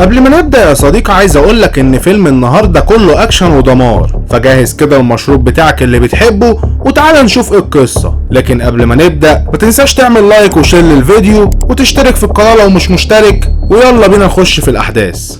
قبل ما نبدأ يا صديقي عايز اقولك ان فيلم النهاردة كله اكشن ودمار، فجهز كده المشروب بتاعك اللي بتحبه وتعالى نشوف ايه القصة. لكن قبل ما نبدأ ما تنساش تعمل لايك وشير للفيديو وتشترك في القناة لو مش مشترك، ويلا بينا نخش في الاحداث.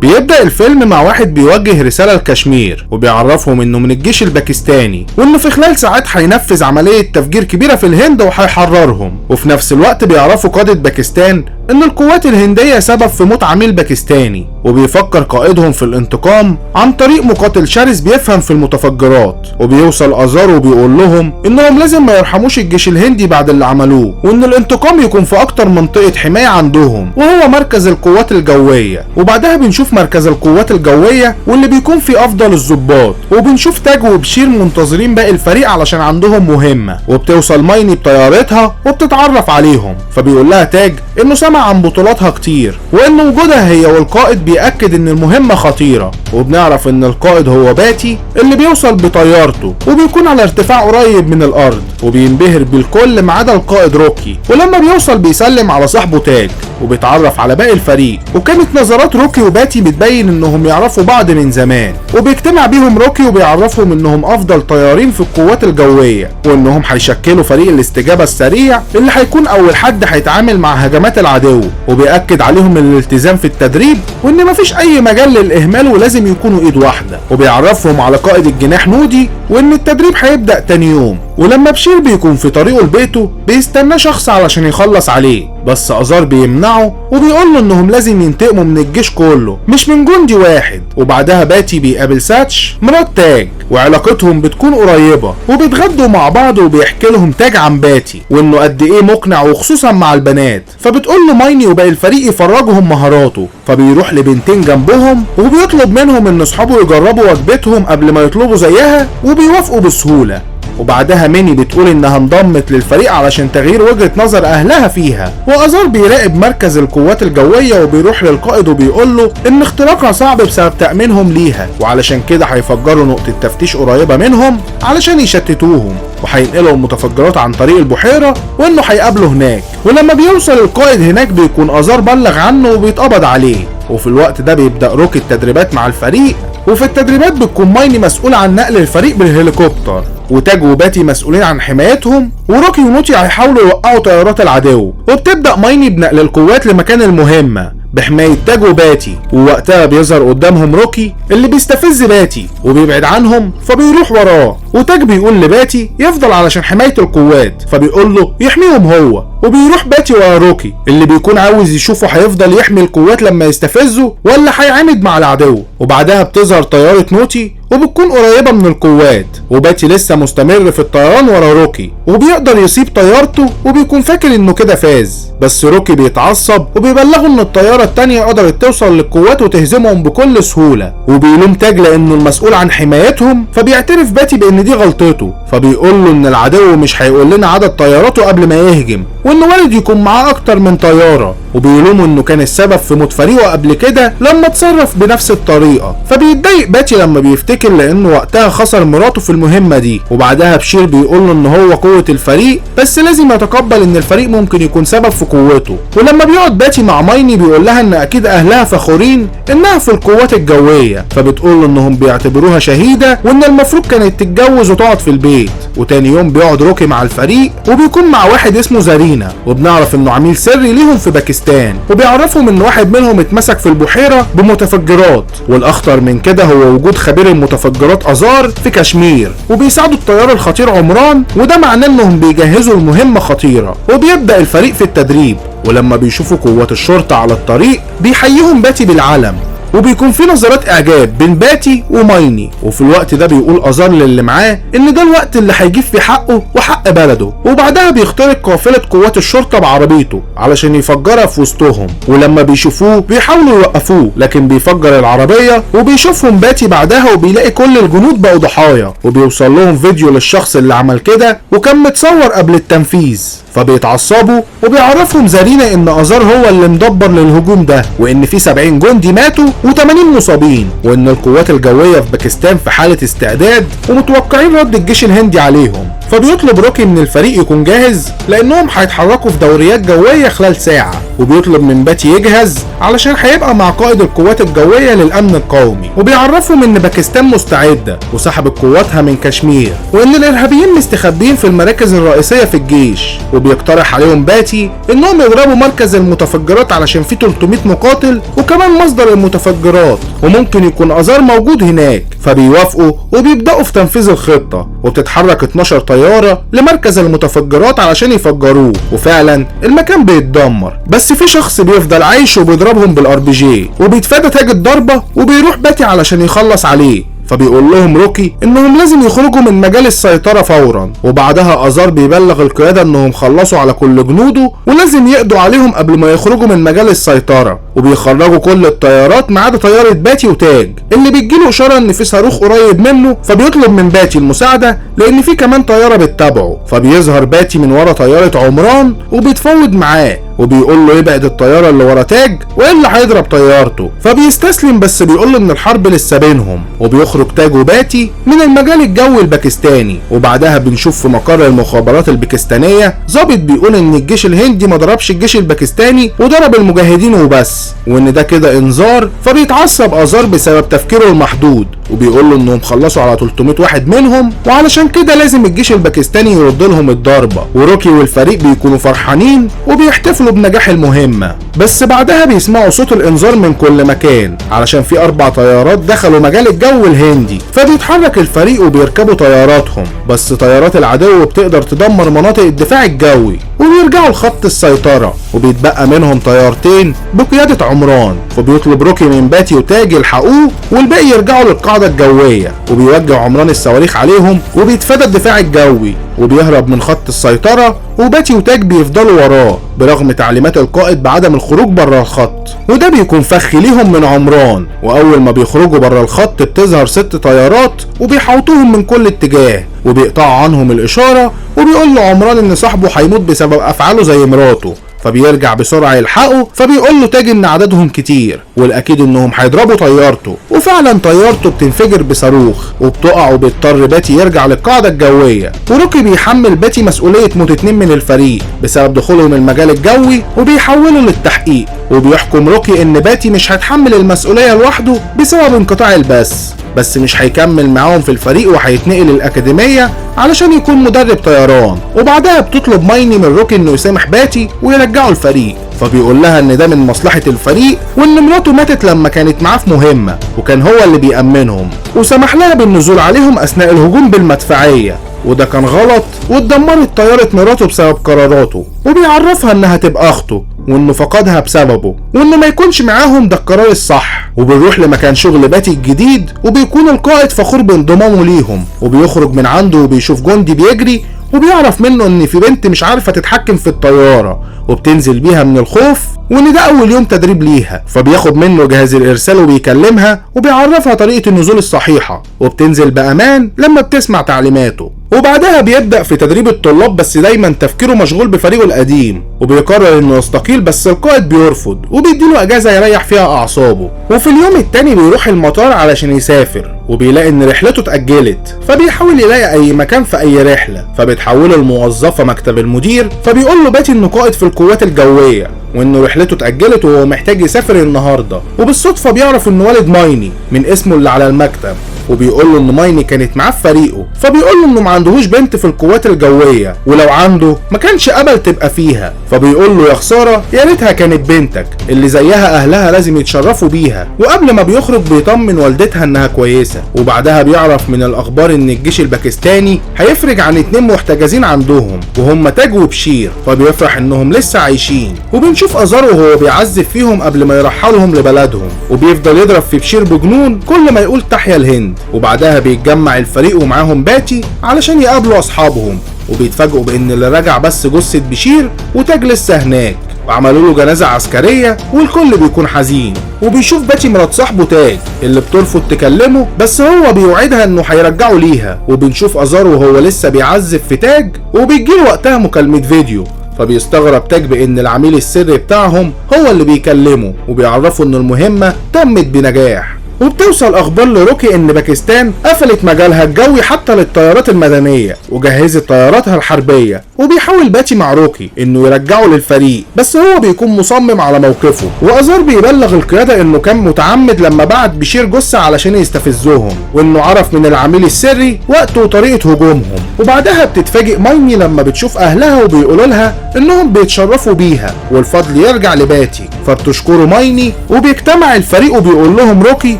بيبدأ الفيلم مع واحد بيوجه رسالة لكشمير وبيعرفهم انه من الجيش الباكستاني، وانه في خلال ساعات هينفذ عملية تفجير كبيرة في الهند وهيحررهم. وفي نفس الوقت بيعرفوا قادة باكستان ان القوات الهندية سبب في موت عميل باكستاني، وبيفكر قائدهم في الانتقام عن طريق مقاتل شرس بيفهم في المتفجرات. وبيوصل ازار وبيقول لهم انهم لازم ما يرحموش الجيش الهندي بعد اللي عملوه، وان الانتقام يكون في اكتر منطقة حماية عندهم وهو مركز القوات الجوية. وبعدها بنشوف مركز القوات الجوية واللي بيكون فيه افضل الضباط، وبنشوف تاج وبشير منتظرين باقي الفريق علشان عندهم مهمة. وبتوصل مايني بطيارتها وبتتعرف عليهم، فبيقول لها تاج انه سمع عن بطولاتها كتير وان وجودها هي والقائد بيأكد ان المهمة خطيرة. وبنعرف ان القائد هو باتي اللي بيوصل بطيارته وبيكون على ارتفاع قريب من الارض، وبينبهر بالكل ما عدا القائد روكي. ولما بيوصل بيسلم على صاحبه تاج وبيتعرف على باقي الفريق، وكانت نظرات روكي وباتي بتبين انهم يعرفوا بعض من زمان. وبيجتمع بيهم روكي وبيعرفهم انهم افضل طيارين في القوات الجوية، وانهم هيشكلوا فريق الاستجابة السريع اللي هيكون اول حد هيتعامل مع هجمات العدو. وبيأكد عليهم الالتزام في التدريب وان مفيش اي مجال للاهمال ولازم يكونوا ايد واحدة. وبيعرفهم على قائد الجناح نودي وان التدريب هيبدأ تاني يوم. ولما بشير بيكون في طريقه لبيته بيستناه شخص علشان يخلص عليه، بس ازار بيمنعه وبيقول له انهم لازم ينتقموا من الجيش كله مش من جندي واحد. وبعدها باتي بيقابل ساتش مرات تاج وعلاقتهم بتكون قريبة، وبيتغدوا مع بعض وبيحكي لهم تاج عن باتي وانه قد ايه مقنع وخصوصا مع البنات. فبتقول له مايني وباقي الفريق يفرجهم مهاراته، فبيروح لبنتين جنبهم وبيطلب منهم ان اصحابه يجربوا وجبتهم قبل ما يطلبوا زيها، وبيوافقوا بسهولة. وبعدها ميني بتقول انها انضمت للفريق علشان تغيير وجهة نظر اهلها فيها. وازار بيراقب مركز القوات الجوية وبيروح للقائد وبيقول له ان اختراقها صعب بسبب تأمينهم ليها، وعلشان كده هيفجروا نقطة تفتيش قريبة منهم علشان يشتتوهم، وهينقلوا المتفجرات عن طريق البحيرة وانه هيقابله هناك. ولما بيوصل القائد هناك بيكون ازار بلغ عنه وبيتقبض عليه. وفي الوقت ده بيبدأ روكي التدريبات مع الفريق، وفي التدريبات بتكون مايني مسؤول عن نقل الفريق بالهليكوبتر، وتاج وباتي مسؤولين عن حمايتهم، وروكي ونوتي هيحاولوا يوقعوا طيارات العدو. وبتبدأ مايني بنقل القوات لمكان المهمة بحماية تاج وباتي. ووقتها بيظهر قدامهم روكي اللي بيستفز باتي وبيبعد عنهم، فبيروح وراه. وتاج بيقول لباتي يفضل علشان حماية القوات، فبيقول له يحميهم هو. وبيروح باتي ورا روكي اللي بيكون عاوز يشوفه هيفضل يحمي القوات لما يستفزه ولا هيعاند مع العدو. وبعدها بتظهر طيارة نوتي وبتكون قريبة من القوات، وباتي لسه مستمر في الطيران ورا روكي وبيقدر يصيب طيارته وبيكون فاكر انه كده فاز. بس روكي بيتعصب وبيبلغه ان الطيارة التانية قدرت توصل للقوات وتهزمهم بكل سهولة، وبيلوم تاج لانه المسؤول عن حمايتهم. فبيعترف باتي بان دي غلطته، فبيقول له ان العدو مش هيقول لنا عدد طياراته قبل ما يهجم، وانه وارد يكون معاه اكتر من طيارة. وبيلومه انه كان السبب في موت فريقه قبل كده لما اتصرف بنفس الطريقة. فبيتضايق باتي لما بيفتكر لانه وقتها خسر مراته في المهمة دي. وبعدها بشير بيقول له ان هو قوة الفريق بس لازم يتقبل ان الفريق ممكن يكون سبب في قوته. ولما بيقعد باتي مع مايني بيقول لها ان اكيد اهلها فخورين انها في القوات الجوية، فبتقول له انهم بيعتبروها شهيدة وان المفروض كانت تتجوز وتقعد في البيت. وتاني يوم بيقعد روكي مع الفريق وبيكون مع واحد اسمه زارينا، وبنعرف انه عميل سري ليهم في باكستان، وبيعرفهم ان واحد منهم اتمسك في البحيرة بمتفجرات. والاخطر من كده هو وجود خبير المتفجرات ازار في كشمير، وبيساعدوا الطيار الخطير عمران، وده معناه انهم بيجهزوا المهمة خطيرة. وبيبدأ الفريق في التدريب، ولما بيشوفوا قوات الشرطة على الطريق بيحييهم باتي بالعلم، وبيكون في نظرات اعجاب بين باتي ومايني. وفي الوقت ده بيقول ازار للي معاه ان ده الوقت اللي هيجيب في حقه وحق بلده. وبعدها بيخترق قافلة قوات الشرطة بعربيته علشان يفجرها في وسطهم، ولما بيشوفوه بيحاولوا يوقفوه لكن بيفجر العربية. وبيشوفهم باتي بعدها وبيلاقي كل الجنود بقوا ضحايا، وبيوصل لهم فيديو للشخص اللي عمل كده وكان متصور قبل التنفيذ. فبيتعصبوا وبيعرفهم زارينا ان ازار هو اللي مدبر للهجوم ده، وان في 70 جندي ماتوا و80 مصابين، وان القوات الجوية في باكستان في حالة استعداد ومتوقعين رد الجيش الهندي عليهم. فبيطلب روكي ان الفريق يكون جاهز لانهم هيتحركوا في دوريات جوية خلال ساعة، وبيطلب من باتي يجهز علشان هيبقى مع قائد القوات الجوية للامن القومي، وبيعرفهم ان باكستان مستعدة وسحبت قواتها من كشمير، وان الارهابيين مستخبيين في المراكز الرئيسية في الجيش، وبيقترح عليهم باتي انهم يضربوا مركز المتفجرات علشان فيه 300 مقاتل وكمان مصدر المتفجرات، وممكن يكون ازار موجود هناك. فبيوافقوا وبيبدأوا في تنفيذ الخطة، وبتتحرك 12 طيارة لمركز المتفجرات علشان يفجروه، وفعلا المكان بيتدمر، بس في شخص بيفضل عايش وبيضربهم بالار بي جي، وبيتفادى تاج الضربة وبيروح باتي علشان يخلص عليه. فبيقول لهم روكي انهم لازم يخرجوا من مجال السيطرة فورا، وبعدها ازار بيبلغ القيادة انهم خلصوا على كل جنوده ولازم يقضوا عليهم قبل ما يخرجوا من مجال السيطرة، وبيخرجوا كل الطيارات ما عدا طيارة باتي وتاج اللي بتجيله اشارة ان في صاروخ قريب منه، فبيطلب من باتي المساعدة لان في كمان طيارة بتتابعه. فبيظهر باتي من ورا طيارة عمران وبيتفاوض معاه، وبيقول له يبعد الطيارة اللي ورا تاج والا هيضرب طيارته، فبيستسلم بس بيقول له ان الحرب لسه بينهم. وبيخرج تاج وباتي من المجال الجوي الباكستاني، وبعدها بنشوف في مقر المخابرات الباكستانية ضابط بيقول ان الجيش الهندي ما ضربش الجيش الباكستاني وضرب المجاهدين وبس، وان ده كده انذار. فبيتعصب ازار بسبب تفكيره المحدود، وبيقول له انهم خلصوا على 300 واحد منهم وعلشان كده لازم الجيش الباكستاني يرد لهم الضربة. وروكي والفريق بيكونوا فرحانين وبيحتفلوا بنجاح المهمة، بس بعدها بيسمعوا صوت الانذار من كل مكان علشان في 4 طيارات دخلوا مجال الجو الهندي. فبيتحرك الفريق وبيركبوا طياراتهم، بس طيارات العدو بتقدر تدمر مناطق الدفاع الجوي، وبيرجعوا لخط السيطرة، وبيتبقى منهم طيارتين بقيادة عمران. فبيطلب روكي من باتي وتاج يلحقوه والباقي يرجعوا للقاعدة الجوية، وبيوجه عمران الصواريخ عليهم وبيتفادى الدفاع الجوي وبيهرب من خط السيطرة، وباتي وتاج بيفضلوا وراه برغم تعليمات القائد بعدم الخروج بره الخط، وده بيكون فخ ليهم من عمران. واول ما بيخرجوا بره الخط بتظهر 6 طيارات وبيحوطوهم من كل اتجاه، وبيقطعوا عنهم الاشارة، وبيقول له عمران ان صاحبه هيموت بسبب افعاله زي مراته، فبيرجع بسرعة يلحقه. فبيقول له تاج ان عددهم كتير والاكيد انهم هيضربوا طيارته، وفعلا طيارته بتنفجر بصاروخ وبتقع، وبيضطر باتي يرجع للقاعدة الجوية. وروكي بيحمل باتي مسؤولية موت 2 من الفريق بسبب دخولهم المجال الجوي وبيحوله للتحقيق، وبيحكم روكي ان باتي مش هيتحمل المسؤولية لوحده بسبب انقطاع البث، بس مش هيكمل معاهم في الفريق وهيتنقل الأكاديمية علشان يكون مدرب طيران. وبعدها بتطلب مايني من روكي انه يسامح باتي ويرجعه الفريق، فبيقول لها ان ده من مصلحة الفريق وان مراته ماتت لما كانت معاه في مهمة وكان هو اللي بيأمنهم، وسمح لها بالنزول عليهم اثناء الهجوم بالمدفعية، وده كان غلط واتدمرت طيارة مراته بسبب قراراته. وبيعرفها انها تبقى اخته وانه فقدها بسببه، وانه ما يكونش معاهم ده القرار الصح. وبنروح لمكان شغل باتي الجديد، وبيكون القائد فخور بانضمامه ليهم، وبيخرج من عنده وبيشوف جندي بيجري وبيعرف منه ان في بنت مش عارفة تتحكم في الطيارة وبتنزل بيها من الخوف، وان ده اول يوم تدريب ليها. فبياخد منه جهاز الارسال وبيكلمها وبيعرفها طريقة النزول الصحيحة، وبتنزل بامان لما بتسمع تعليماته. وبعدها بيبدأ في تدريب الطلاب، بس دايما تفكيره مشغول بفريقه القديم، وبيقرر انه يستقيل بس القائد بيرفض وبيديله اجازة يريح فيها اعصابه. وفي اليوم التاني بيروح المطار علشان يسافر، وبيلاقي ان رحلته اتأجلت، فبيحاول يلاقي اي مكان في اي رحلة، فبتحوله الموظفة مكتب المدير. فبيقول له باتي انه قائد في القوات الجوية وانه رحلته اتأجلت وهو محتاج يسافر النهاردة. وبالصدفة بيعرف انه والد مايني من اسمه اللي على المكتب، وبيقول له ان مايني كانت معاه في فريقه. فبيقول له انه ما عندهوش بنت في القوات الجويه، ولو عنده ما كانش قبل تبقى فيها. فبيقول له يا خساره، يا ريتها كانت بنتك، اللي زيها اهلها لازم يتشرفوا بيها. وقبل ما بيخرج بيطمن والدتها انها كويسه. وبعدها بيعرف من الاخبار ان الجيش الباكستاني هيفرج عن 2 محتجزين عندهم وهم تاج وبشير، فبيفرح انهم لسه عايشين. وبنشوف ازار وهو بيعذب فيهم قبل ما يرحلهم لبلدهم، وبيفضل يضرب في بشير بجنون كل ما يقول تحيا الهند. وبعدها بيتجمع الفريق ومعاهم باتي علشان يقابلوا اصحابهم، وبيتفاجئوا بان اللي رجع بس جثة بشير وتاج لسه هناك، وعملوا له جنازة عسكرية والكل بيكون حزين. وبيشوف باتي مرات صاحبه تاج اللي بترفض تكلمه، بس هو بيوعدها انه هيرجعه ليها. وبنشوف ازار وهو لسه بيعذب في تاج، وبيجيله وقتها مكالمة فيديو، فبيستغرب تاج بان العميل السري بتاعهم هو اللي بيكلمه، وبيعرفه ان المهمة تمت بنجاح. وبتوصل اخبار لروكي ان باكستان قفلت مجالها الجوي حتى للطيارات المدنيه وجهزت طياراتها الحربيه، وبيحاول باتي مع روكي انه يرجعه للفريق، بس هو بيكون مصمم على موقفه. وازار بيبلغ القياده انه كان متعمد لما بعت بشير جثه علشان يستفزهم، وانه عرف من العميل السري وقت وطريقه هجومهم. وبعدها بتتفاجئ مايني لما بتشوف اهلها وبيقولوا لها انهم بيتشرفوا بيها والفضل يرجع لباتي، فبتشكره مايني وبيجتمع الفريق وبيقول لهم روكي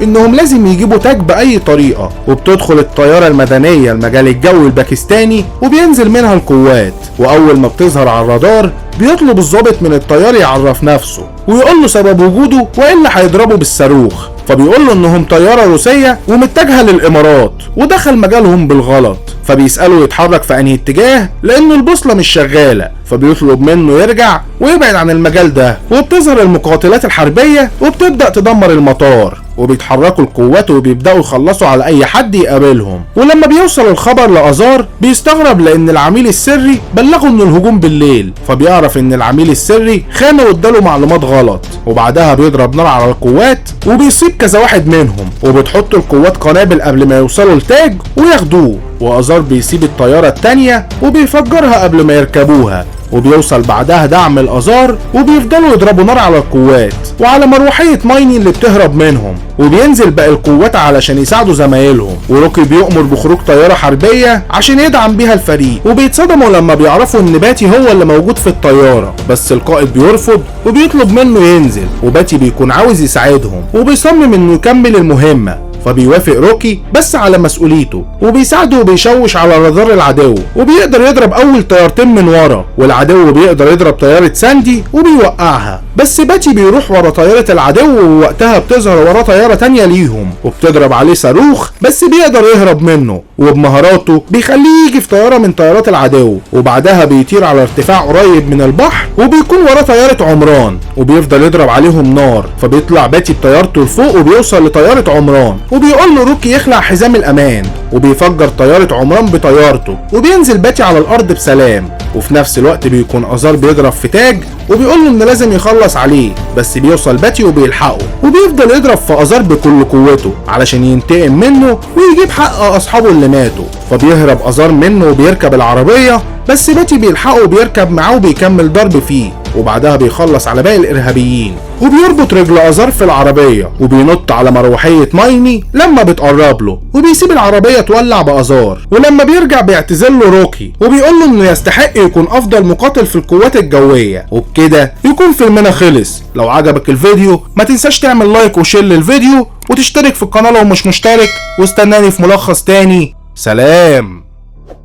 انهم لازم يجيبوا تاج باي طريقه. وبتدخل الطياره المدنيه المجال الجوي الباكستاني وبينزل منها القوات، واول ما بتظهر على الرادار بيطلب الضابط من الطيار يعرف نفسه ويقول له سبب وجوده والا هيضربه بالصاروخ، فبيقول له انهم طياره روسيه ومتجهه للامارات ودخل مجالهم بالغلط، فبيساله يتحرك في انهي اتجاه لان البوصله مش شغاله، فبيطلب منه يرجع ويبعد عن المجال ده. وبتظهر المقاتلات الحربيه وبتبدا تدمر المطار، وبيتحركوا القوات وبيبداوا يخلصوا على اي حد يقابلهم. ولما بيوصل الخبر لازار بيستغرب لان العميل السري بلغه ان الهجوم بالليل، فبيعرف ان العميل السري خانه واداله معلومات غلط. وبعدها بيضرب نار على القوات وبيصيب كذا واحد منهم، وبتحط القوات قنابل قبل ما يوصلوا لتاج وياخدوه. وازار بيسيب الطياره التانيه وبيفجرها قبل ما يركبوها، وبيوصل بعدها دعم الازار وبيفضلوا يضربوا نار على القوات وعلى مروحيه مايني اللي بتهرب منهم، وبينزل باقي القوات علشان يساعدوا زمايلهم. وروكي بيؤمر بخروج طياره حربيه عشان يدعم بيها الفريق، وبيتصدموا لما بيعرفوا ان باتي هو اللي موجود في الطياره، بس القائد بيرفض وبيطلب منه ينزل، وباتي بيكون عاوز يساعدهم وبيصمم انه يكمل المهمه، فبيوافق روكي بس على مسؤوليته، وبيساعده وبيشوش على رادار العدو، وبيقدر يضرب اول طيارتين من ورا، والعدو بيقدر يضرب طيارة ساندي وبيوقعها. بس باتي بيروح ورا طيارة العدو، ووقتها بتظهر ورا طيارة تانية ليهم وبتضرب عليه صاروخ، بس بيقدر يهرب منه، وبمهاراته بيخليه يجي في طيارة من طيارات العدو، وبعدها بيطير على ارتفاع قريب من البحر، وبيكون ورا طيارة عمران وبيفضل يضرب عليهم نار. فبيطلع باتي بطيارته لفوق وبيوصل لطيارة عمران، وبيقول له روكي يخلع حزام الامان، وبيفجر طيارة عمران بطيارته، وبينزل باتي على الارض بسلام. وفي نفس الوقت بيكون ازار بيضرب في تاج وبيقول له ان لازم يخلص عليه، بس بيوصل باتي وبيلحقه، وبيفضل يضرب في ازار بكل قوته علشان ينتقم منه ويجيب حق اصحابه اللي ماتوا. فبيهرب ازار منه وبيركب العربية، بس باتي بيلحقه وبيركب معاه وبيكمل ضرب فيه، وبعدها بيخلص على باقي الارهابيين، وبيربط رجل ازار في العربية وبينط على مروحية مايني لما بتقرب له، وبيسيب العربية تولع بازار. ولما بيرجع بيعتذر له روكي وبيقول له انه يستحق يكون افضل مقاتل في القوات الجوية. وبكده يكون فيلمنا خلص. لو عجبك الفيديو ما تنساش تعمل لايك وشير للفيديو وتشترك في القناة لو مش مشترك، واستناني في ملخص تاني. سلام.